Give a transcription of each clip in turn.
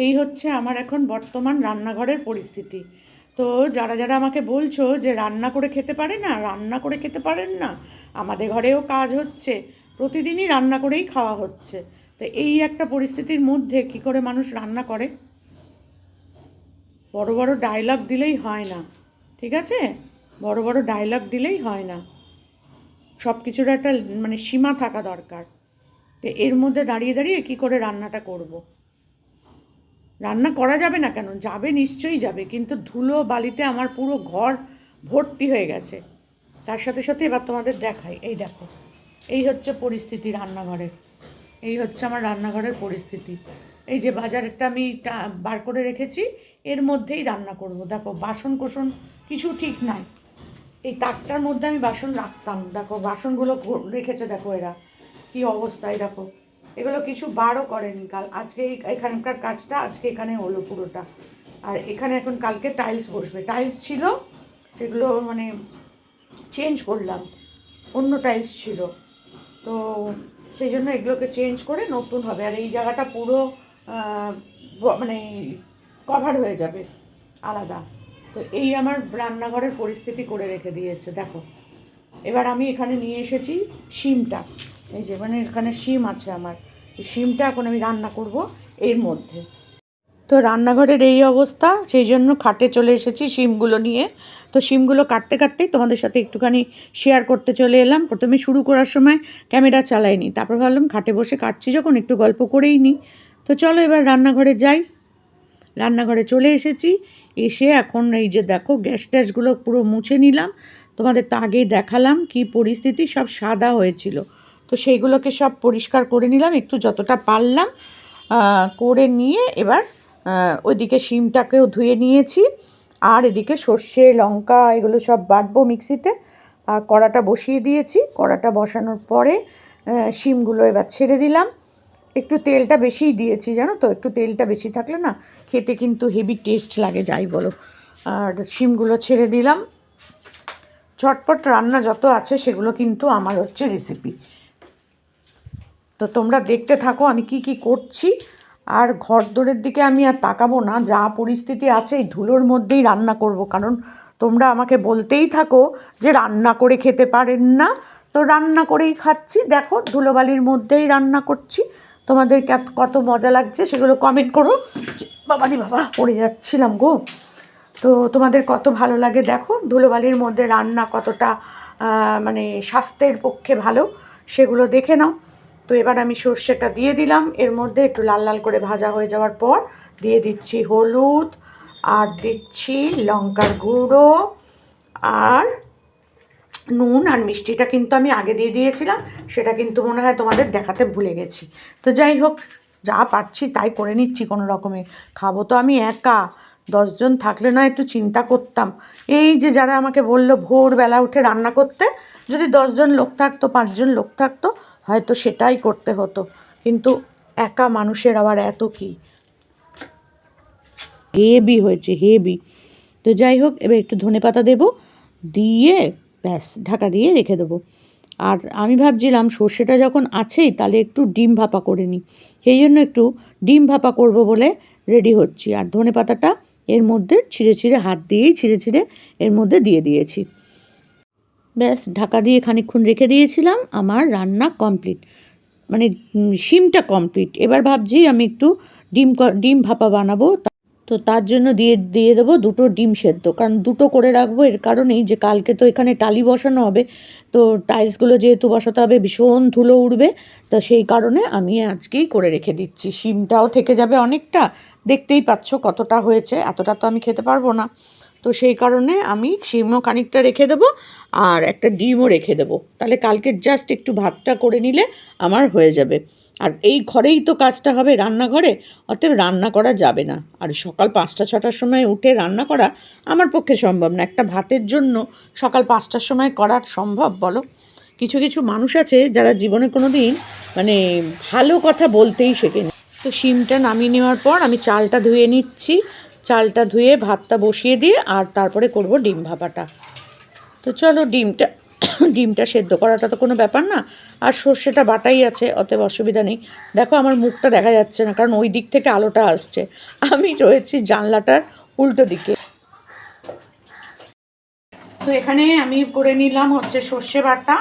এই হচ্ছে আমার এখন বর্তমান রান্নাঘরের পরিস্থিতি। তো যারা যারা আমাকে বলছো যে রান্না করে খেতে পারে না, রান্না করে খেতে পারেন না, আমাদের ঘরেও কাজ হচ্ছে, প্রতিদিনই রান্না করেই খাওয়া হচ্ছে। তো এই একটা পরিস্থিতির মধ্যে কি করে মানুষ রান্না করে? বড় বড় ডায়লগ দিলেই হয় না, ঠিক আছে? বড় বড় ডায়লগ দিলেই হয় না, সব কিছুর একটা মানে সীমা থাকা দরকার। তো এর মধ্যে দাঁড়িয়ে দাঁড়িয়ে কী করে রান্নাটা করব? রান্না করা যাবে না কেন? যাবে, নিশ্চয়ই যাবে, কিন্তু ধুলো বালিতে আমার পুরো ঘর ভর্তি হয়ে গেছে। তার সাথে সাথে এবার তোমাদের দেখাই, এই দেখো, এই হচ্ছে পরিস্থিতি রান্নাঘরের। এই হচ্ছে আমার রান্নাঘরের পরিস্থিতি। এই যে বাজারেরটা আমি বার করে রেখেছি, এর মধ্যেই রান্না করব। দেখো বাসন কোসন কিছু ঠিক নাই। এই তাকটার মধ্যে আমি বাসন রাখতাম, দেখো বাসনগুলো রেখেছে, দেখো এরা কী অবস্থায়, দেখো এগুলো কিছু বারও করেনি। কাল আজকে এখানকার কাজটা আজকে এখানে হলো পুরোটা। আর এখানে এখন কালকে টাইলস বসবে, টাইলস ছিল সেগুলো মানে চেঞ্জ করলাম, অন্য টাইলস ছিল, তো সেই জন্য এগুলোকে চেঞ্জ করে নতুন হবে। আর এই জায়গাটা পুরো মানে কভার হয়ে যাবে আলাদা। তো এই আমার রান্নাঘরের পরিস্থিতি করে রেখে দিয়েছে, দেখো। এবার আমি এখানে নিয়ে এসেছি শিমটা, এই যে মানে এখানে শিম আছে আমার, এই শিমটা এখন আমি রান্না করব এর মধ্যে। তো রান্নাঘরের এই অবস্থা, সেই জন্য খাটে চলে এসেছি শিমগুলো নিয়ে। তো শিমগুলো কাটতে কাটতেই তোমাদের সাথে একটুখানি শেয়ার করতে চলে এলাম। প্রথমে শুরু করার সময় ক্যামেরা চালাইনি, তারপর ভাবলাম খাটে বসে কাটছি যখন একটু গল্প করেই নিই। তো চলো এবার রান্নাঘরে যাই। রান্নাঘরে চলে এসেছি, এসে এখন এই যে দেখো গ্যাস ট্যাসগুলো পুরো মুছে নিলাম। তোমাদের তো আগেই দেখালাম কি পরিস্থিতি, সব সাদা হয়েছিল। তো সেইগুলোকে সব পরিষ্কার করে নিলাম একটু যতটা পারলাম, করে নিয়ে এবার ওইদিকে শিমটাকেও ধুয়ে নিয়েছি। আর এদিকে সর্ষে লঙ্কা এগুলো সব বাটবো মিক্সিতে। আর কড়াটা বসিয়ে দিয়েছি, কড়াটা বসানোর পরে শিমগুলো এবার ছেড়ে দিলাম। একটু তেলটা বেশিই দিয়েছি জানো তো, একটু তেলটা বেশি থাকলে না খেতে কিন্তু হেভি টেস্ট লাগে, যাই বলো। আর শিমগুলো ছেড়ে দিলাম। ঝটপট রান্না যত আছে সেগুলো কিন্তু আমার হচ্ছে রেসিপি। তো তোমরা দেখতে থাকো আমি কি কি করছি। আর ঘরদোরের দিকে আমি আর তাকাবো না, যা পরিস্থিতি আছে এই ধুলোর মধ্যেই রান্না করব, কারণ তোমরা আমাকে বলতেই থাকো যে রান্না করে খেতে পারেন না। তো রান্না করেই খাচ্ছি, দেখো ধুলোবালির মধ্যেই রান্না করছি। তোমাদের কত মজা লাগছে সেগুলো কমেন্ট করো। বাবারি বাবা, পড়ে যাচ্ছিলাম গো। তো তোমাদের কত ভালো লাগে দেখো ধুলোবালির মধ্যে রান্না কতটা মানে স্বাস্থ্যের পক্ষে ভালো, সেগুলো দেখে নাও। তো এবার আমি সর্ষেটা দিয়ে দিলাম এর মধ্যে, একটু লাল লাল করে ভাজা হয়ে যাওয়ার পর দিয়ে দিচ্ছি হলুদ, আর দিচ্ছি লঙ্কার গুঁড়ো, আর নুন। আর মিষ্টিটা কিন্তু আমি আগে দিয়ে দিয়েছিলাম, সেটা কিন্তু মনে হয় তোমাদের দেখাতে ভুলে গেছি। তো যাই হোক, যা পারছি তাই করে নিচ্ছি কোনো রকমে। খাবো তো আমি একা, 10জন থাকলে না একটু চিন্তা করতাম। এই যে যারা আমাকে বললো ভোরবেলা উঠে রান্না করতে, যদি 10জন লোক থাকতো, 5জন লোক থাকতো, হয়তো সেটাই করতে হতো। কিন্তু একা মানুষের আবার এত কি, হেভি হয়েছে হেভি। তো যাই হোক, এবার একটু ধনেপাতা দেবো, দিয়ে ব্যাস ঢাকা দিয়ে রেখে দেবো। আর আমি ভাবছিলাম সর্ষেটা যখন আছেই তাহলে একটু ডিম ভাপা করে নিই, সেই জন্য একটু ডিম ভাপা করব বলে রেডি হচ্ছি। আর ধনেপাতাটা এর মধ্যে ছিঁড়ে ছিঁড়ে, হাত দিয়েই ছিঁড়ে ছিঁড়ে এর মধ্যে দিয়ে দিয়েছি। ব্যাস ঢাকা দিয়ে খানিকক্ষণ রেখে দিয়েছিলাম, আমার রান্না কমপ্লিট, মানে শিমটা কমপ্লিট। এবার ভাবছি আমি একটু ডিম ভাপা বানাবো। তো তার জন্য দিয়ে দিয়ে দেবো 2টো ডিম সেদ্ধ, কারণ 2টো করে রাখবো এর কারণেই যে কালকে তো এখানে টালি বসানো হবে। তো টাইলসগুলো যেহেতু বসাতে হবে ভীষণ ধুলো উড়বে, তো সেই কারণে আমি আজকেই করে রেখে দিচ্ছি। শিমটাও থেকে যাবে অনেকটা, দেখতেই পাচ্ছ কতটা হয়েছে, এতটা তো আমি খেতে পারবো না। তো সেই কারণে আমি শিমও খানিকটা রেখে দেবো, আর একটা ডিমও রেখে দেবো, তাহলে কালকে জাস্ট একটু ভাতটা করে নিলে আমার হয়ে যাবে। আর এই ঘরেই তো কাজটা হবে, রান্নাঘরে, অতএব রান্না করা যাবে না। আর সকাল 5টা-6টার সময় উঠে রান্না করা আমার পক্ষে সম্ভব না। একটা ভাতের জন্য সকাল 5টার সময় করা সম্ভব বলো? কিছু কিছু মানুষ আছে যারা জীবনে কোনো দিন মানে ভালো কথা বলতেই শেখেনি। তো শিমটা নামিয়ে নেওয়ার পর আমি চালটা ধুয়ে নিচ্ছি, চালটা ধুয়ে ভাতটা বসিয়ে দিয়ে আর তারপরে করব ডিম ভাপাটা। তো চলো ডিমটা ডিমটা সেদ্ধ করাটা তো কোনো ব্যাপার না, আর সর্ষেটা বাটাই আছে, অতএব অসুবিধা নেই। দেখো আমার মুখটা দেখা যাচ্ছে না, কারণ ওই দিক থেকে আলোটা আসছে, আমি রয়েছি জানলাটার উল্টো দিকে। তো এখানে আমি করে নিলাম হচ্ছে সর্ষে বাটা,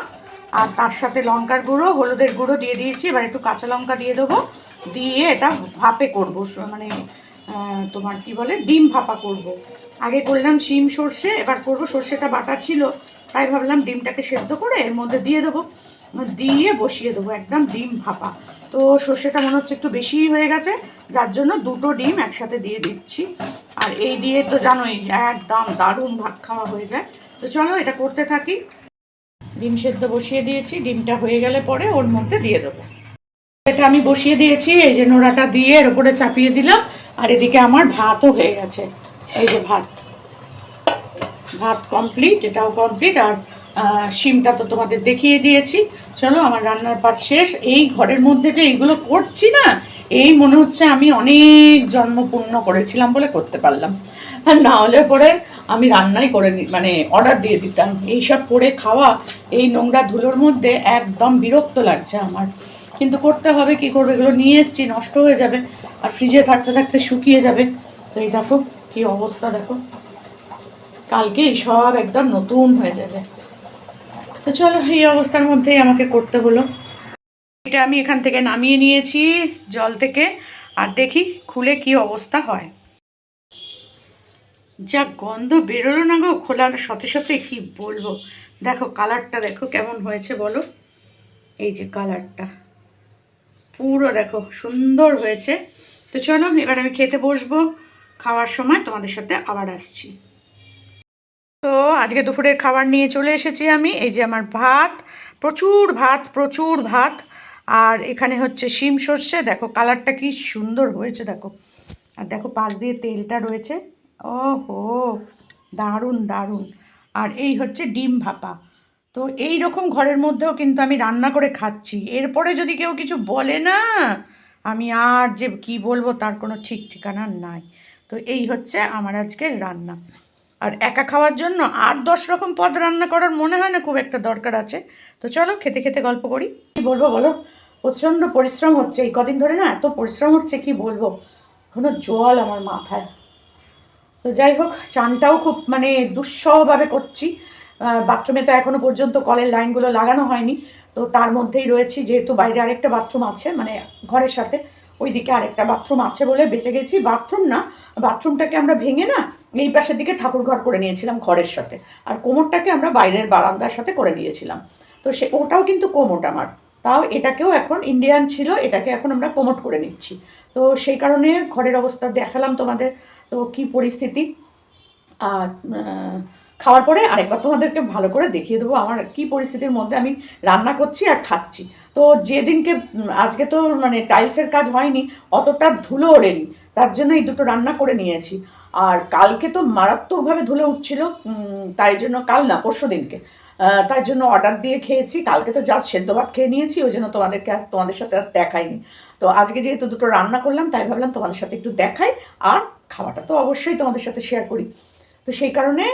আর তার সাথে লঙ্কার গুঁড়ো, হলুদের গুঁড়ো দিয়ে দিয়েছি। এবার একটু কাঁচা লঙ্কা দিয়ে দেবো, দিয়ে এটা ভাপে করবো, মানে তোমার কি বলে ডিম ভাপা করব। আগে করলাম শিম সর্ষে, এবার করবো সর্ষেটা বাটা ছিল, তাই ভাবলাম ডিমটাকে সেদ্ধ করে এর মধ্যে দিয়ে দেবো, দিয়ে বসিয়ে দেবো একদম ডিম ভাপা। তো সর্ষেটা মনে হচ্ছে একটু বেশিই হয়ে গেছে, যার জন্য দুটো ডিম একসাথে দিয়ে দিচ্ছি। আর এই দিয়ে তো জানোই একদম দারুণ ভাত খাওয়া হয়ে যায়। তো চলো এটা করতে থাকি। ডিম সেদ্ধ বসিয়ে দিয়েছি, ডিমটা হয়ে গেলে পরে ওর মধ্যে দিয়ে দেবো। এটা আমি বসিয়ে দিয়েছি, এই যে নোড়াটা দিয়ে এর উপরে চাপিয়ে দিলাম। আর এদিকে আমার ভাতও হয়ে গেছে, এই যে ভাত ভাত কমপ্লিট, এটাও কমপ্লিট। আর শিমটা তো তোমাদের দেখিয়ে দিয়েছি। চলো আমার রান্নার পাট শেষ। এই ঘরের মধ্যে যে এইগুলো করছি না, এই মনে হচ্ছে আমি অনেক জন্ম পূর্ণ করেছিলাম বলে করতে পারলাম, আর না হলে পরে আমি রান্নাই করে মানে অর্ডার দিয়ে দিতাম। এইসব করে খাওয়া এই নোংরা ধুলোর মধ্যে একদম বিরক্ত লাগছে আমার, কিন্তু করতে হবে, কি করবে, এগুলো নিয়ে এসছি, নষ্ট হয়ে যাবে আর ফ্রিজে থাকতে থাকতে শুকিয়ে যাবে। তো এই দেখো কি অবস্থা, দেখো কালকে সব একদম নতুন হয়ে যাবে। তো চলো এই অবস্থার মধ্যেই আমাকে করতে হলো। এটা আমি এখান থেকে নামিয়ে নিয়েছি জল থেকে, আর দেখি খুলে কি অবস্থা হয়। যা গন্ধ বেরোলো না গো খোলার সাথে সাথে, কি বলবো। দেখো কালারটা দেখো কেমন হয়েছে বলো, এই যে কালারটা পুরো দেখো সুন্দর হয়েছে। তো চলো এবার আমি খেতে বসবো, খাওয়ার সময় তোমাদের সাথে আবার আসছি। তো আজকে দুপুরের খাবার নিয়ে চলে এসেছি আমি। এই যে আমার ভাত, প্রচুর ভাত প্রচুর ভাত, আর এখানে হচ্ছে শিম সর্ষে, দেখো কালারটা কি সুন্দর হয়েছে দেখো, আর দেখো পাশ দিয়ে তেলটা রয়েছে, ও হো দারুণ দারুণ। আর এই হচ্ছে ডিম ভাপা। তো এই রকম ঘরের মধ্যেও কিন্তু আমি রান্না করে খাচ্ছি, এরপরে যদি কেউ কিছু বলে না, আমি আর যে কি বলবো তার কোনো ঠিক ঠিকানা নাই। তো এই হচ্ছে আমার আজকের রান্না। আর একা খাওয়ার জন্য আর 10 রকম পদ রান্না করার মনে হয় না খুব একটা দরকার আছে। তো চলো খেতে খেতে গল্প করি। কী বলবো বলো, প্রচণ্ড পরিশ্রম হচ্ছে এই কদিন ধরে, না এত পরিশ্রম হচ্ছে কি বলবো, কোনো জল আমার মাথায়। তো যাই হোক, চানটাও খুব মানে দুঃসহভাবে করছি। বাথরুমে তো এখনও পর্যন্ত কলের লাইনগুলো লাগানো হয়নি, তো তার মধ্যেই রয়েছি, যেহেতু বাইরে আরেকটা বাথরুম আছে, মানে ঘরের সাথে ওইদিকে আরেকটা বাথরুম আছে বলে বেঁচে গেছি। বাথরুম না, বাথরুমটাকে আমরা ভেঙে না এই পাশের দিকে ঠাকুর ঘর করে নিয়েছিলাম ঘরের সাথে, আর কোমরটাকে আমরা বাইরের বারান্দার সাথে করে নিয়েছিলাম। তো ওটাও কিন্তু কোমোট আমার, তাও এটাকেও এখন ইন্ডিয়ান ছিল, এটাকে এখন আমরা কোমোট করে নিচ্ছি। তো সেই কারণে ঘরের অবস্থা দেখালাম তোমাদের, তো কি পরিস্থিতি। আর খাওয়ার পরে আরেকবার তোমাদেরকে ভালো করে দেখিয়ে দেবো আমার কি পরিস্থিতির মধ্যে আমি রান্না করছি আর খাচ্ছি। তো যেদিনকে আজকে তো মানে টাইলসের কাজ হয়নি, অতটা ধুলো ওড়েনি, তার জন্য এই দুটো রান্না করে নিয়েছি। আর কালকে তো মারাত্মকভাবে ধুলো উঠছিল, তাই জন্য কাল না পরশু দিনকে, তাই জন্য অর্ডার দিয়ে খেয়েছি। কালকে তো জাস্ট সেদ্ধ ভাত খেয়ে নিয়েছি, ওই জন্য তোমাদের সাথে আর দেখাইনি। তো আজকে যেহেতু দুটো রান্না করলাম, তাই ভাবলাম তোমাদের সাথে একটু দেখাই, আর খাওয়াটা তো অবশ্যই তোমাদের সাথে শেয়ার করি। তো সেই কারণে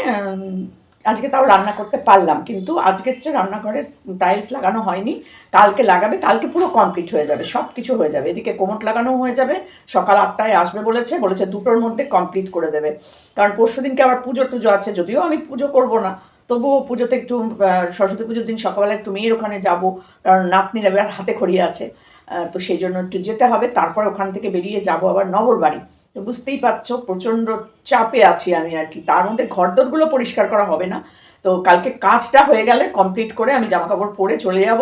আজকে তাও রান্না করতে পারলাম, কিন্তু আজকের চেয়ে রান্নাঘরের টাইলস লাগানো হয়নি, কালকে লাগাবে, কালকে পুরো কমপ্লিট হয়ে যাবে, সব কিছু হয়ে যাবে। এদিকে কোমোট লাগানো হয়ে যাবে, সকাল 8টায় আসবে বলেছে, দুটোর মধ্যে কমপ্লিট করে দেবে। কারণ পরশু দিনকে আবার পুজো টুজো আছে, যদিও আমি পুজো করব না, তবুও পুজোতে একটু সরস্বতী পুজোর দিন সকালবেলা একটু মেয়ের ওখানে যাব, কারণ নাতনির এবার হাতে খড়িয়ে আছে, তো সেই জন্য একটু যেতে হবে। তারপর ওখান থেকে বেরিয়ে যাব আবার নবর বাড়ি। তো বুঝতেই পারছো প্রচণ্ড চাপে আছি আমি আর কি, তার মধ্যে ঘরদোরগুলো পরিষ্কার করা হবে না। তো কালকে কাজটা হয়ে গেলে কমপ্লিট করে আমি জামা কাপড় পরে চলে যাব,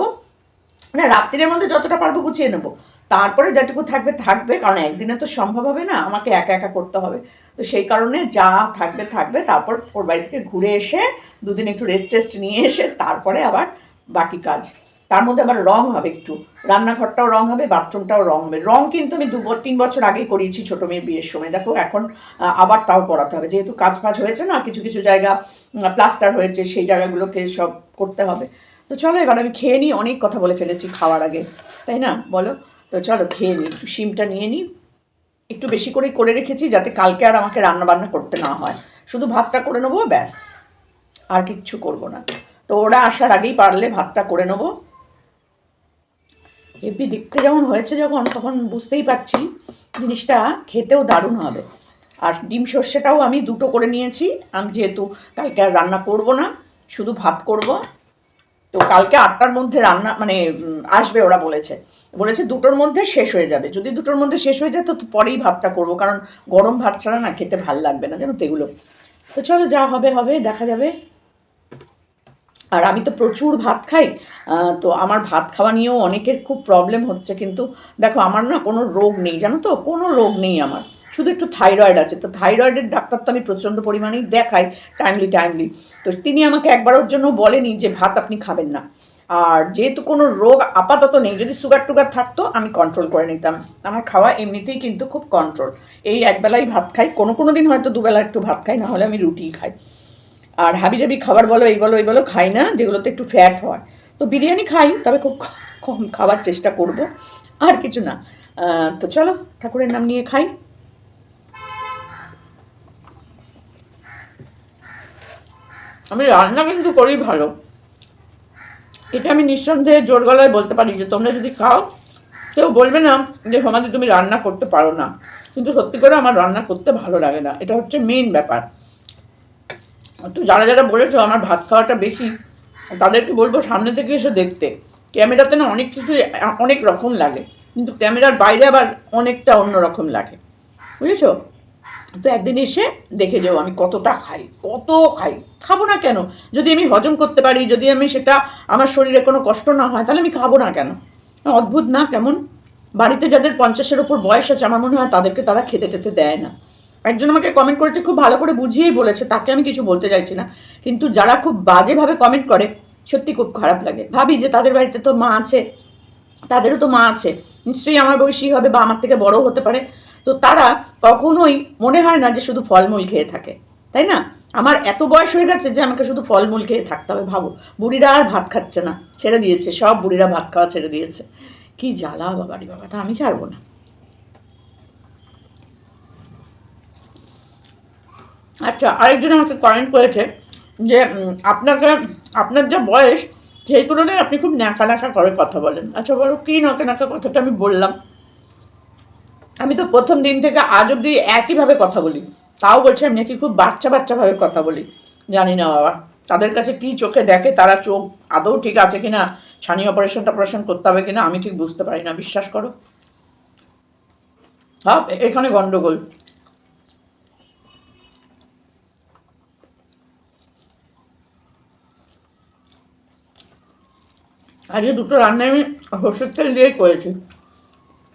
মানে রাত্রির মধ্যে যতটা পারবো গুছিয়ে নেবো, তারপরে যেটুকু থাকবে থাকবে, কারণ একদিনে তো সম্ভব হবে না, আমাকে একা একা করতে হবে। তো সেই কারণে যা থাকবে থাকবে, তারপর ওর বাড়ি থেকে ঘুরে এসে দুদিন একটু রেস্ট টেস্ট নিয়ে এসে তারপরে আবার বাকি কাজ। তার মধ্যে আবার রং হবে, একটু রান্নাঘরটাও রং হবে, বাথরুমটাও রং হবে। রং কিন্তু আমি 2-3 বছর আগেই করিয়েছি ছোটো মেয়ের বিয়ের সময়, দেখো এখন আবার তাও করাতে হবে, যেহেতু কাজ ফাজ হয়েছে না, কিছু কিছু জায়গা প্লাস্টার হয়েছে, সেই জায়গাগুলোকে সব করতে হবে। তো চলো এবার আমি খেয়ে নিই, অনেক কথা বলে ফেলেছি খাওয়ার আগে, তাই না বলো। তো চলো খেয়ে নিই, একটু শিমটা নিয়ে নিই, একটু বেশি করেই করে রেখেছি যাতে কালকে আর আমাকে রান্না বান্না করতে না হয়, শুধু ভাতটা করে নেবো ব্যাস, আর কিচ্ছু করব না। তো ওরা আসার আগেই পারলে ভাতটা করে নেবো। হেভি দেখতে যেমন হয়েছে যখন, তখন বুঝতেই পারছি জিনিসটা খেতেও দারুণ হবে। আর ডিম সর্ষেটাও আমি দুটো করে নিয়েছি, আমি যেহেতু কালকে আর রান্না করব না, শুধু ভাত করব। তো কালকে 8টার মধ্যে রান্না মানে আসবে ওরা বলেছে, দুটোর মধ্যে শেষ হয়ে যাবে। যদি দুটোর মধ্যে শেষ হয়ে যায় তো পরেই ভাতটা করব, কারণ গরম ভাত ছাড়া না খেতে ভাল লাগবে না, জানো তো এগুলো। তো চলো, যা হবে হবে, দেখা যাবে। আর আমি তো প্রচুর ভাত খাই, তো আমার ভাত খাওয়া নিয়েও অনেকের খুব প্রবলেম হচ্ছে। কিন্তু দেখো, আমার না কোনো রোগ নেই, জানো তো, কোনো রোগ নেই আমার, শুধু একটু থাইরয়েড আছে। তো থাইরয়েডের ডাক্তার তো আমি প্রচণ্ড পরিমাণেই দেখাই, টাইমলি। তো তিনি আমাকে একবারের জন্য বলেনি যে ভাত আপনি খাবেন না। আর যেহেতু কোনো রোগ আপাতত নেই, যদি সুগার টুগার থাকতো আমি কন্ট্রোল করে নিতাম। আমার খাওয়া এমনিতেই কিন্তু খুব কন্ট্রোল। এই একবেলাই ভাত খাই, কোনো দিন হয়তো দুবেলা একটু ভাত খাই, না হলে আমি রুটিই খাই। আর হাবিজাবি খাবার বলো, এই বলো খাই না, যেগুলোতে একটু ফ্যাট হয়। তো বিরিয়ানি খাই, তবে খুব কম খাওয়ার চেষ্টা করব, আর কিছু না। তো চলো, ঠাকুরের নাম নিয়ে খাই। আমি রান্না কিন্তু করি ভালো, এটা আমি নিঃসন্দেহে জোর গলায় বলতে পারি। যে তোমরা যদি খাও, কেউ বলবে না যে সমাজে তুমি রান্না করতে পারো না। কিন্তু সত্যি করে আমার রান্না করতে ভালো লাগে না, এটা হচ্ছে মেইন ব্যাপার। তো যারা বলেছো আমার ভাত খাওয়াটা বেশি, তাদেরকে বলবো সামনে থেকে এসে দেখতে। ক্যামেরাতে না অনেক কিছু অনেক রকম লাগে, কিন্তু ক্যামেরার বাইরে আবার অনেকটা অন্য রকম লাগে, বুঝেছো? তো একদিন এসে দেখে যাও আমি কতটা খাই, খাবো না কেন? যদি আমি হজম করতে পারি, যদি আমি সেটা আমার শরীরে কোনো কষ্ট না হয়, তাহলে আমি খাবো না কেন? অদ্ভুত না কেমন? বাড়িতে যাদের 50-এর ওপর বয়স আছে, আমার মনে হয় তাদেরকে তারা খেতে টেতে দেয় না। একজন আমাকে কমেন্ট করেছে, খুব ভালো করে বুঝিয়েই বলেছে, তাকে আমি কিছু বলতে চাইছি না। কিন্তু যারা খুব বাজেভাবে কমেন্ট করে, সত্যি খুব খারাপ লাগে। ভাবি যে তাদের বাড়িতে তো মা আছে, তাদেরও তো মা আছে, নিশ্চয়ই আমার বয়সী হবে বা আমার থেকে বড় হতে পারে। তো তারা কখনোই মনে হয় না যে শুধু ফলমূল খেয়ে থাকে, তাই না? আমার এত বয়স হয়ে গেছে যে আমাকে শুধু ফলমূল খেয়ে থাকতে হবে। ভাবো, বুড়িরা আর ভাত খাচ্ছে না, ছেড়ে দিয়েছে, সব বুড়িরা ভাত খাওয়া ছেড়ে দিয়েছে। কি জ্বালা বাবারি বাবা, তা আমি ছাড়বো না। আচ্ছা, আরেকজন আমাকে কমেন্ট করেছে যে আপনার যা বয়স, সেই তুলনায় আপনি খুব ন্যাকা করে কথা বলেন। আচ্ছা বলো, কী ন্যাকা কথাটা আমি বললাম? আমি তো প্রথম দিন থেকে আজ অব্দি একইভাবে কথা বলি, তাও বলছে আমি নাকি খুব বাচ্চাভাবে কথা বলি। জানি না বাবা, তাদের কাছে কি চোখে দেখে, তারা চোখ আদৌ ঠিক আছে কিনা, ছানি অপারেশন করতে হবে কিনা, আমি ঠিক বুঝতে পারি না, বিশ্বাস করো। হ্যাঁ, এখানে গন্ডগোল। আজকে দুটো রান্না আমি সর্ষের তেল দিয়েই করেছি,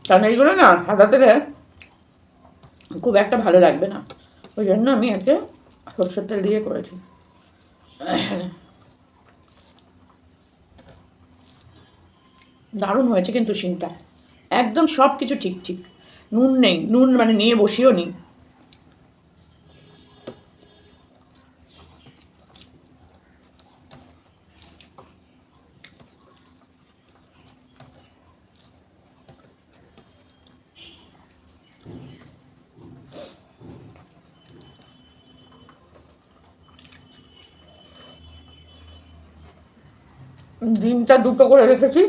কারণ এইগুলো না সাদা তেলে খুব একটা ভালো লাগবে না, ওই জন্য আমি আজকে সর্ষের তেল দিয়ে করেছি। দারুণ হয়েছে কিন্তু শিমটা, একদম সব কিছু ঠিক। নুন নেই, নুন মানে নিয়ে বসিও নি। ডিমটা দুটো করে রেখেছি,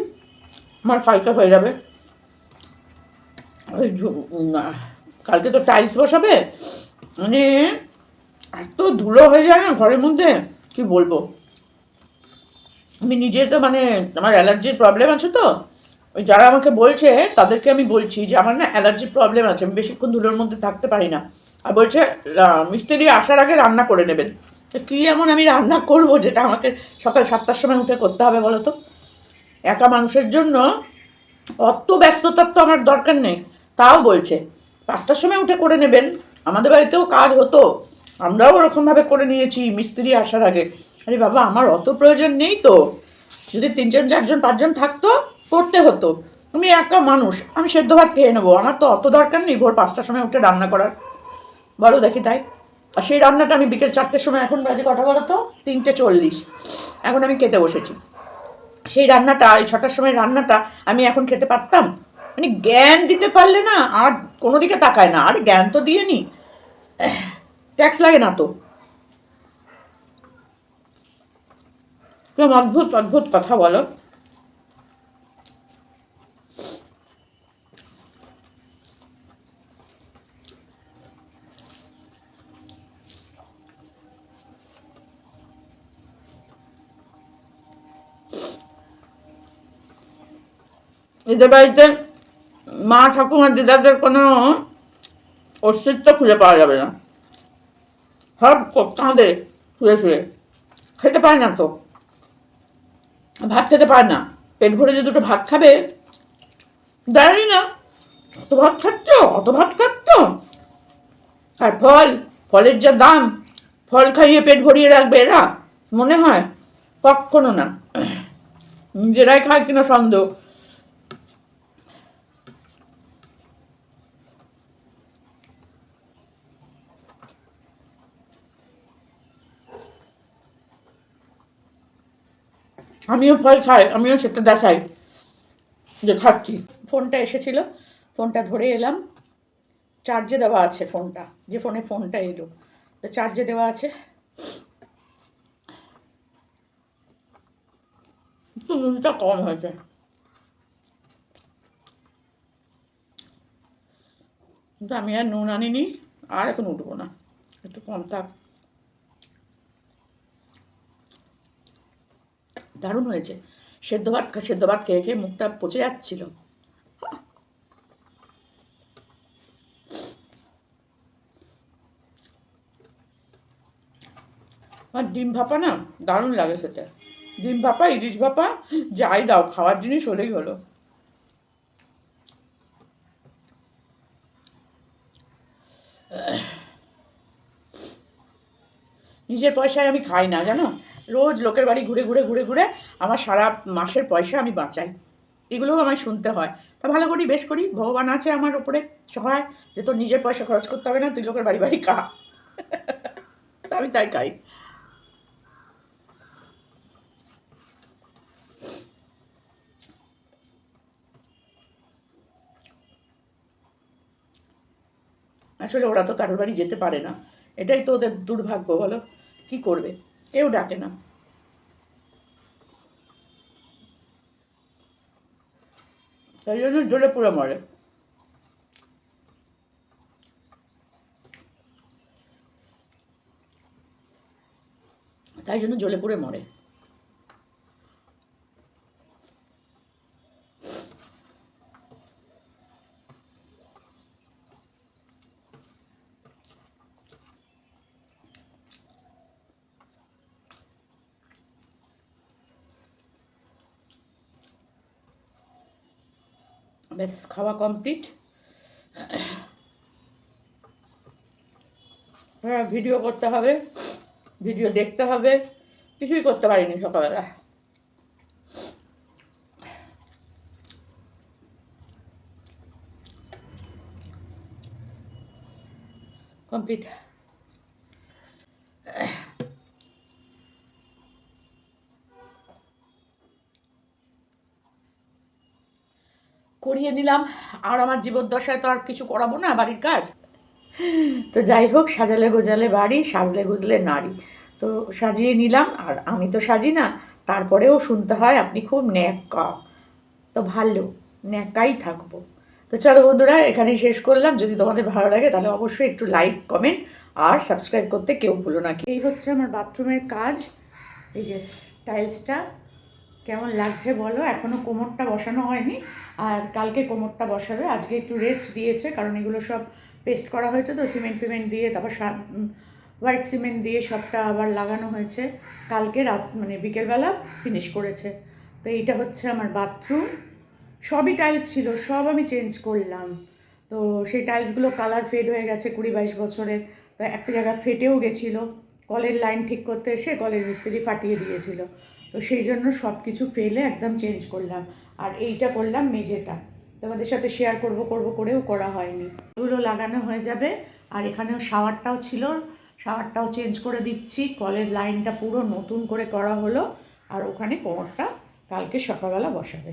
আমার কালকে হয়ে যাবে। ওই কালকে তো টাইলস বসাবে, মানে এত ধুলো হয়ে যায় না ঘরের মধ্যে, কি বলবো। আমি নিজে তো মানে আমার অ্যালার্জির প্রবলেম আছে, তো ওই যারা আমাকে বলছে তাদেরকে আমি বলছি যে আমার না অ্যালার্জির প্রবলেম আছে, আমি বেশিক্ষণ ধুলোর মধ্যে থাকতে পারি না। আর বলছে মিস্ত্রি আসার আগে রান্না করে নেবেন। তো কী এমন আমি রান্না করব যেটা আমাকে সকাল 7টার সময় উঠে করতে হবে বলো তো? একা মানুষের জন্য অত ব্যস্ততার তো আমার দরকার নেই। তাও বলছে 5টার সময় উঠে করে নেবেন। আমাদের বাড়িতেও কাজ হতো, আমরাও ওরকমভাবে করে নিয়েছি মিস্ত্রি আসার আগে। আরে বাবা, আমার অত প্রয়োজন নেই তো, যদি 3জন 4জন 5জন থাকতো করতে হতো। আমি একা মানুষ, আমি সেদ্ধ ভাত খেয়ে নেবো, আমার তো অত দরকার নেই ভোর 5টার সময় উঠে রান্না করার, বলো দেখি তাই। আর সেই রান্নাটা আমি বিকেল 4টের সময়, এখন বাজে কটা বলো তো, 3টে 40, এখন আমি খেতে বসেছি। সেই রান্নাটা, এই 6টার সময় রান্নাটা আমি এখন খেতে পারতাম? মানে জ্ঞান দিতে পারলে না আর কোনো দিকে তাকায় না, আর জ্ঞান তো দিয়ে নি, ট্যাক্স লাগে না তো। কেমন অদ্ভুত অদ্ভুত কথা বলো। এদের বাড়িতে মা ঠাকুমা দিদাদের কোনো অস্তিত্ব খুঁজে পাওয়া যাবে না। সব কাঁদে শুয়ে শুয়ে, খেতে পায় না তো, ভাত খেতে পায় না। পেট ভরে যে দুটো ভাত খাবে জানি না, অত ভাত খাচ্ছ, অত ভাত খাচ্ছ। আর ফলের যা দাম, ফল খাইয়ে পেট ভরিয়ে রাখবে এরা, মনে হয়? কখনো না। নিজেরাই খায় কিনা সন্দেহ। আমিও ফল খাই, আমিও সেটা দেখাই যে খাচ্ছি। ফোনটা এসেছিল, ফোনটা ধরে এলাম, চার্জে দেওয়া আছে ফোনটা, যে ফোনে ফোনটা এলো তো চার্জে দেওয়া আছে। একটু নুনটা কম হয়েছে, কিন্তু আমি আর নুন আনিনি, আর এখন উঠবো না, একটু কম থাক। দারুণ হয়েছে। সেদ্ধ ভাত খেয়ে খেয়ে মুখটা পচে যাচ্ছিল। আর ডিম ভাপা না দারুণ লাগে খেতে। ডিম ভাপা, ইলিশ ভাপা, যাই দাও, খাওয়ার জিনিস হলেই হলো। নিজের পয়সায় আমি খাই না জানো, রোজ লোকের বাড়ি ঘুরে ঘুরে ঘুরে ঘুরে আমার সারা মাসের পয়সা আমি বাঁচাই, এগুলোও আমায় শুনতে হয়। তা ভালো করি, বেশ করি, ভগবান আছে আমার ওপরে সহায়, যে তোর নিজের পয়সা খরচ করতে হবে না, তুই লোকের বাড়ি বাড়ি খা। তা আমি তাই খাই। আসলে ওরা তো কারোর বাড়ি যেতে পারে না, এটাই তো ওদের দুর্ভাগ্য, বলো কি করবে, কেউ ডাকে না। তাই জন্য জ্বলে পুড়ে মরে। তাই জন্য জ্বলে পুড়ে মরে। বেশ, খাওয়া কমপ্লিট। হ্যাঁ, ভিডিও করতে হবে, ভিডিও দেখতে হবে, কিছুই করতে পারিনি সকালবেলা। কমপ্লিট। করিয়ে নিলাম, আর আমার জীবদ্দশায় তো আর কিছু করাবো না বাড়ির কাজ। তো যাই হোক, সাজালে গোজালে বাড়ি, সাজলে গুজলে নারী। তো সাজিয়ে নিলাম, আর আমি তো সাজি না, তারপরেও শুনতে হয় আপনি খুব ন্যাকা। তো ভালো, ন্যাকাই থাকবো। তো চলো বন্ধুরা, এখানেই শেষ করলাম। যদি তোমাদের ভালো লাগে তাহলে অবশ্যই একটু লাইক, কমেন্ট আর সাবস্ক্রাইব করতে কেউ ভুলো না। এই হচ্ছে আমার বাথরুমের কাজ। এই যে টাইলসটা কেমন লাগছে বলো। এখনও কোমরটা বসানো হয়নি, আর কালকে কোমরটা বসাবে। আজকে একটু রেস্ট দিয়েছে, কারণ এগুলো সব পেস্ট করা হয়েছে তো, সিমেন্ট ফিমেন্ট দিয়ে, তারপর হোয়াইট সিমেন্ট দিয়ে সবটা আবার লাগানো হয়েছে। কালকে রাত মানে বিকেলবেলা ফিনিশ করেছে। তো এইটা হচ্ছে আমার বাথরুম। সবই টাইলস ছিল, সব আমি চেঞ্জ করলাম। তো সেই টাইলসগুলো কালার ফেড হয়ে গেছে 20-22 বছরের। তো একটা জায়গা ফেটেও গেছিলো, কলের লাইন ঠিক করতে এসে কলের মিস্ত্রি ফাটিয়ে দিয়েছিল। তো সেই জন্য সব কিছু ফেলে একদম চেঞ্জ করলাম। আর এইটা করলাম মেঝেটা, তোমাদের সাথে শেয়ার করেও করা হয়নি। এগুলো লাগানো হয়ে যাবে। আর এখানেও শাওয়ারটাও ছিল, শাওয়ারটাও চেঞ্জ করে দিচ্ছি। কলের লাইনটা পুরো নতুন করে করা হলো। আর ওখানে কোমরটা কালকে সকালবেলা বসাবে।